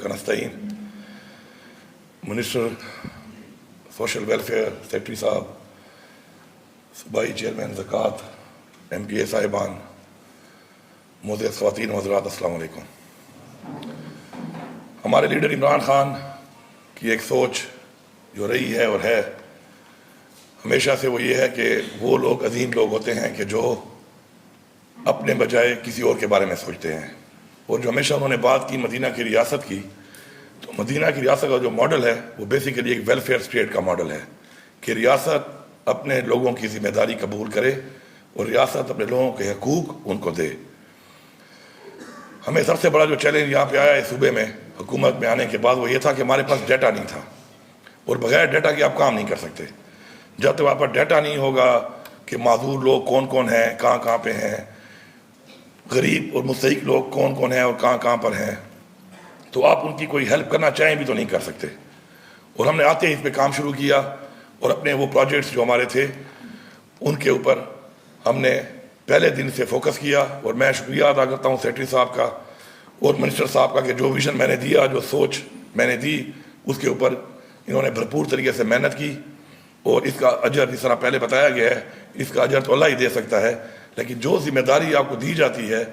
नस्तईन। Minister social welfare secretary साहब, सूबाई chairman ज़कात, MPA साहिबान, मोअज़्ज़ज़ ख़वातीन व हज़रात, अस्सलाम वालेकुम। हमारे लीडर इमरान खान की एक सोच जो रही है और है हमेशा से, वो ये है कि वो लोग अजीम लोग होते हैं कि जो अपने बजाय किसी और के बारे में सोचते हैं। और जो हमेशा उन्होंने बात की मदीना की रियासत की, तो मदीना की रियासत का जो मॉडल है वो बेसिकली एक वेलफेयर स्टेट का मॉडल है कि रियासत अपने लोगों की ज़िम्मेदारी कबूल करे और रियासत अपने लोगों के हकूक़ उनको दे। हमें सबसे बड़ा जो चैलेंज यहाँ पे आया है सूबे में हुकूमत में आने के बाद, वो ये था कि हमारे पास डाटा नहीं था, और बगैर डाटा के आप काम नहीं कर सकते। जब तक आप पर डाटा नहीं होगा कि माजूर लोग कौन कौन हैं, कहाँ कहाँ पे हैं, गरीब और मुस्तहिक लोग कौन कौन हैं और कहाँ कहाँ पर हैं, तो आप उनकी कोई हेल्प करना चाहें भी तो नहीं कर सकते। और हमने आते ही इस पर काम शुरू किया और अपने वो प्रोजेक्ट्स जो हमारे थे उनके ऊपर हमने पहले दिन से फोकस किया। और मैं शुक्रिया अदा करता हूँ सेक्रेटरी साहब का और मिनिस्टर साहब का कि जो विज़न मैंने दिया, जो सोच मैंने दी, उसके ऊपर इन्होंने भरपूर तरीके से मेहनत की। और इसका अजर जिस तरह पहले बताया गया है, इसका अजर तो अल्लाह ही दे सकता है, लेकिन जो जिम्मेदारी आपको दी जाती है,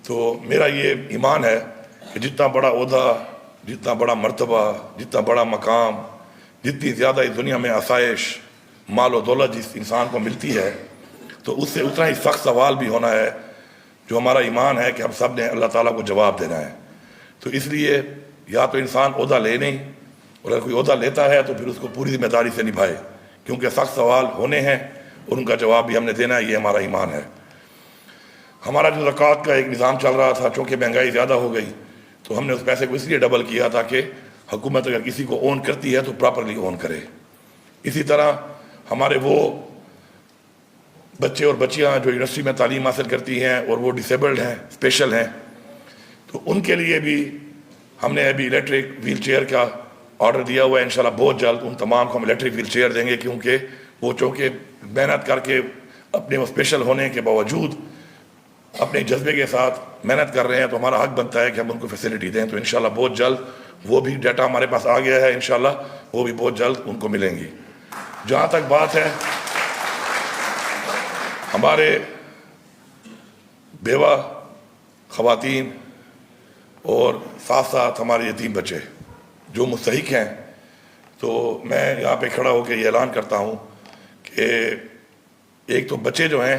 तो मेरा ये ईमान है कि जितना बड़ा ओहदा, जितना बड़ा मर्तबा, जितना बड़ा मकाम, जितनी ज़्यादा इस दुनिया में आसाइश, माल और दौलत जिस इंसान को मिलती है, तो उससे उतना ही सख्त सवाल भी होना है। जो हमारा ईमान है कि हम सब ने अल्लाह ताला को जवाब देना है। तो इसलिए या तो इंसान ओहदा ले नहीं, और अगर कोई ओहदा लेता है तो फिर उसको पूरी जिम्मेदारी से निभाए, क्योंकि सख्त सवाल होने हैं और उनका जवाब भी हमने देना है। ये हमारा ईमान है। हमारा जो ज़कात का एक निज़ाम चल रहा था, चूँकि महंगाई ज़्यादा हो गई, तो हमने उस पैसे को इसलिए डबल किया था कि हुकूमत अगर किसी को ओन करती है तो प्रॉपरली ओन करे। इसी तरह हमारे वो बच्चे और बच्चियाँ जो यूनिवर्सिटी में तालीम हासिल करती हैं और वो डिसेबल्ड हैं, स्पेशल हैं, तो उनके लिए भी हमने अभी इलेक्ट्रिक व्हील चेयर का ऑर्डर दिया हुआ है। इंशाल्लाह बहुत जल्द उन तमाम को हम इलेक्ट्रिक व्हील चेयर देंगे, क्योंकि वो चूँकि मेहनत करके अपने वो स्पेशल होने के बावजूद अपने जज्बे के साथ मेहनत कर रहे हैं, तो हमारा हक बनता है कि हम उनको फैसिलिटी दें। तो इंशाल्लाह बहुत जल्द वो भी डाटा हमारे पास आ गया है, इंशाल्लाह वो भी बहुत जल्द उनको मिलेंगी। जहाँ तक बात है हमारे बेवा ख़वातीन और साथ साथ हमारे यतीम बच्चे जो मुस्तहिक हैं, तो मैं यहाँ पे खड़ा होकर ये ऐलान करता हूँ कि एक तो बच्चे जो हैं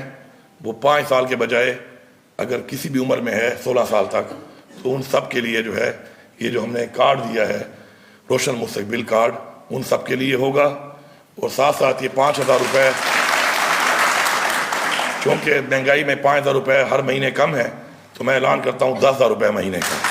वो 5 साल के बजाय अगर किसी भी उम्र में है 16 साल तक, तो उन सब के लिए जो है ये जो हमने कार्ड दिया है रोशन मुस्तकबिल कार्ड, उन सब के लिए होगा। और साथ साथ ये 5,000 रुपये, क्योंकि महंगाई में 5,000 रुपये हर महीने कम है, तो मैं ऐलान करता हूँ 10,000 रुपये महीने का।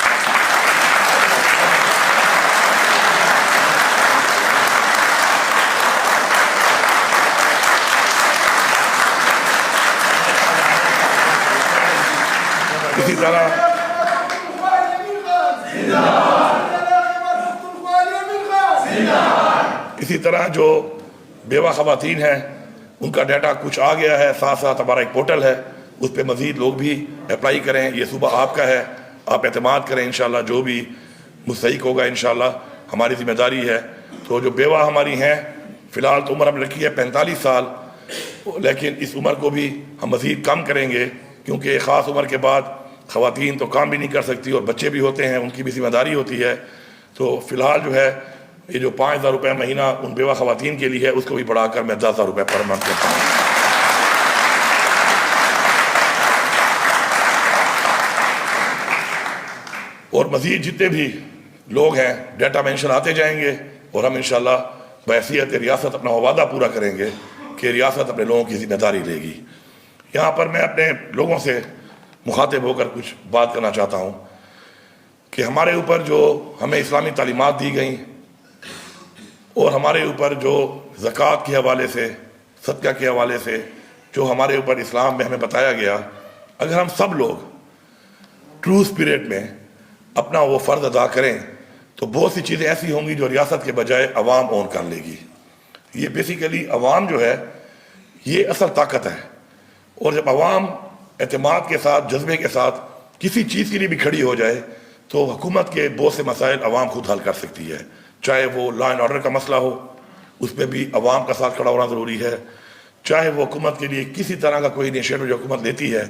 इसी तरह जो बेवा ख़वातीन हैं उनका डाटा कुछ आ गया है, साथ साथ हमारा एक पोर्टल है, उस पर मज़ीद लोग भी अप्लाई करें। ये सूबा आपका है, आप एतमाद करें। इंशाल्लाह जो भी मुस्तहिक होगा इंशाल्लाह हमारी ज़िम्मेदारी है। तो जो बेवा हमारी हैं, फ़िलहाल तो उम्र हमने रखी है 45 साल, लेकिन इस उम्र को भी हम मज़ीद कम करेंगे, क्योंकि एक ख़ास उम्र के बाद ख़वातीन तो काम भी नहीं कर सकती और बच्चे भी होते हैं, उनकी भी जिम्मेदारी होती है। तो फ़िलहाल जो है ये जो 5,000 रुपये महीना उन बेवा ख़वातीन के लिए है, उसको भी बढ़ाकर मैं 10,000 रुपये पर मंथ करता हूँ। और मज़ीद जितने भी लोग हैं डाटा मेंशन आते जाएंगे, और हम इंशाल्लाह बहैसियत रियासत अपना वादा पूरा करेंगे कि रियासत अपने लोगों की जिम्मेदारी लेगी। यहाँ पर मैं अपने लोगों से मुखातिब होकर कुछ बात करना चाहता हूँ कि हमारे ऊपर जो हमें इस्लामी तालीमात दी गई और हमारे ऊपर जो ज़कात के हवाले से, सदका के हवाले से जो हमारे ऊपर इस्लाम में हमें बताया गया, अगर हम सब लोग ट्रू स्पिरिट में अपना वो फ़र्ज़ अदा करें, तो बहुत सी चीज़ें ऐसी होंगी जो रियासत के बजाय अवाम ओन कर लेगी। ये बेसिकली अवाम जो है ये असल ताकत है, और जब अवाम एतमाद के साथ, जज्बे के साथ किसी चीज़ के लिए भी खड़ी हो जाए, تو حکومت کے بہت سے مسائل عوام خود حل کر سکتی ہے، چاہے وہ لا اینڈ آرڈر کا مسئلہ ہو، اس پہ بھی عوام کا ساتھ کھڑا ہونا ضروری ہے، چاہے وہ حکومت کے لیے کسی طرح کا کوئی انیشیٹو جو حکومت لیتی ہے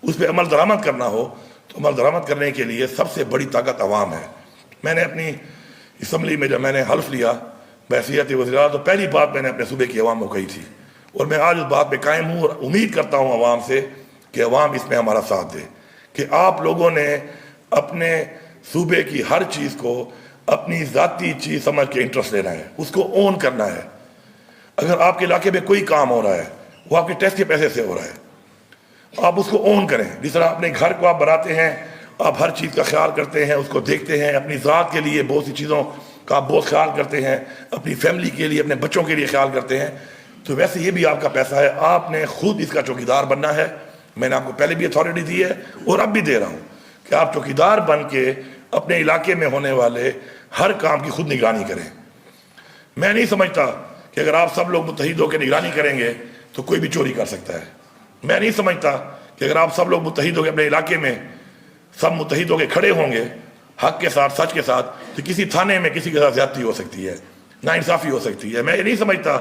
اس پہ عمل درآمد کرنا ہو، تو عمل درآمد کرنے کے لیے سب سے بڑی طاقت عوام ہے۔ میں نے اپنی اسمبلی میں جب میں نے حلف لیا بحیثیت وزیر، تو پہلی بات میں نے اپنے صوبے کی عوام کو کہی تھی، اور میں آج اس بات پہ قائم ہوں اور امید کرتا ہوں عوام سے کہ عوام اس میں ہمارا ساتھ دے، کہ آپ لوگوں نے اپنے صوبے کی ہر چیز کو اپنی ذاتی چیز سمجھ کے انٹرسٹ لینا ہے، اس کو اون کرنا ہے۔ اگر آپ کے علاقے میں کوئی کام ہو رہا ہے وہ آپ کے ٹیکس کے پیسے سے ہو رہا ہے، آپ اس کو اون کریں۔ جس طرح اپنے گھر کو آپ بناتے ہیں، آپ ہر چیز کا خیال کرتے ہیں، اس کو دیکھتے ہیں، اپنی ذات کے لیے بہت سی چیزوں کا آپ بہت خیال کرتے ہیں، اپنی فیملی کے لیے، اپنے بچوں کے لیے خیال کرتے ہیں، تو ویسے یہ بھی آپ کا پیسہ ہے، آپ نے خود اس کا چوکیدار بننا ہے۔ میں نے آپ کو پہلے بھی اتھارٹی دی ہے اور اب بھی دے رہا ہوں کہ آپ چوکیدار بن کے اپنے علاقے میں ہونے والے ہر کام کی خود نگرانی کریں۔ میں نہیں سمجھتا کہ اگر آپ سب لوگ متحد ہو کے نگرانی کریں گے تو کوئی بھی چوری کر سکتا ہے۔ میں نہیں سمجھتا کہ اگر آپ سب لوگ متحد ہو کے اپنے علاقے میں سب متحد ہو کے کھڑے ہوں گے حق کے ساتھ، سچ کے ساتھ، تو کسی تھانے میں کسی کے ساتھ زیادتی ہو سکتی ہے، ناانصافی ہو سکتی ہے۔ میں یہ نہیں سمجھتا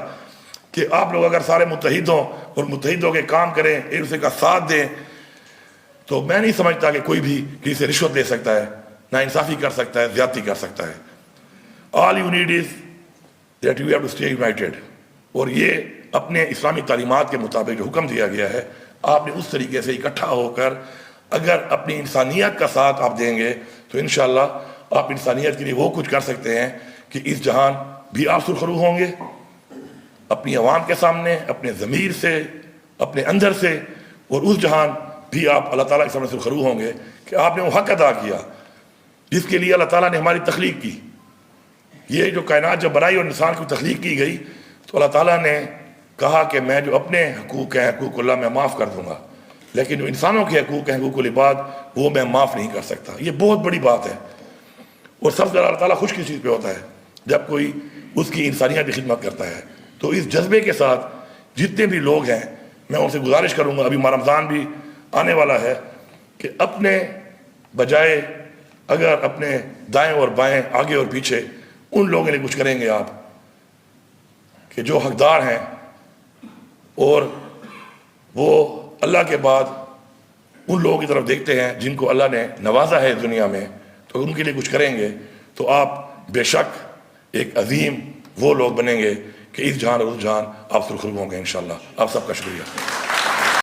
کہ آپ لوگ اگر سارے متحد ہوں اور متحد ہو کے کام کریں، ایک دوسرے کا ساتھ دیں، تو میں نہیں سمجھتا کہ کوئی بھی کسی سے رشوت لے سکتا ہے، ناانصافی کر سکتا ہے، زیادتی کر سکتا ہے۔ All you need is that you have to stay united۔ اور یہ اپنے اسلامی تعلیمات کے مطابق جو حکم دیا گیا ہے، آپ نے اس طریقے سے اکٹھا ہو کر اگر اپنی انسانیت کا ساتھ آپ دیں گے تو انشاءاللہ آپ انسانیت کے لیے وہ کچھ کر سکتے ہیں کہ اس جہان بھی آپ سرخرو ہوں گے، اپنی عوام کے سامنے، اپنے ضمیر سے، اپنے اندر سے، اور اس جہان بھی آپ اللہ تعالیٰ کے سامنے سرخرو ہوں گے کہ آپ نے وہ حق ادا کیا جس کے لیے اللہ تعالیٰ نے ہماری تخلیق کی۔ یہ جو کائنات جب بنائی اور انسان کی تخلیق کی گئی تو اللہ تعالیٰ نے کہا کہ میں جو اپنے حقوق ہیں، حقوق اللہ میں معاف کر دوں گا، لیکن جو انسانوں کے حقوق ہیں، حقوق العباد، وہ میں معاف نہیں کر سکتا۔ یہ بہت بڑی بات ہے، اور سب سے زیادہ اللہ تعالیٰ خوش کس چیز پہ ہوتا ہے؟ جب کوئی اس کی انسانیت کی خدمت کرتا ہے۔ تو اس جذبے کے ساتھ جتنے بھی لوگ ہیں، میں ان سے گزارش کروں گا، ابھی ماہ رمضان بھی آنے والا ہے، کہ اپنے بجائے اگر اپنے دائیں اور بائیں، آگے اور پیچھے ان لوگوں کے لیے کچھ کریں گے آپ کہ جو حقدار ہیں اور وہ اللہ کے بعد ان لوگوں کی طرف دیکھتے ہیں جن کو اللہ نے نوازا ہے دنیا میں، تو ان کے لیے کچھ کریں گے تو آپ بے شک ایک عظیم وہ لوگ بنیں گے کہ اس جہان اور اس جہان آپ سرخرو ہوں گے انشاءاللہ۔ آپ سب کا شکریہ۔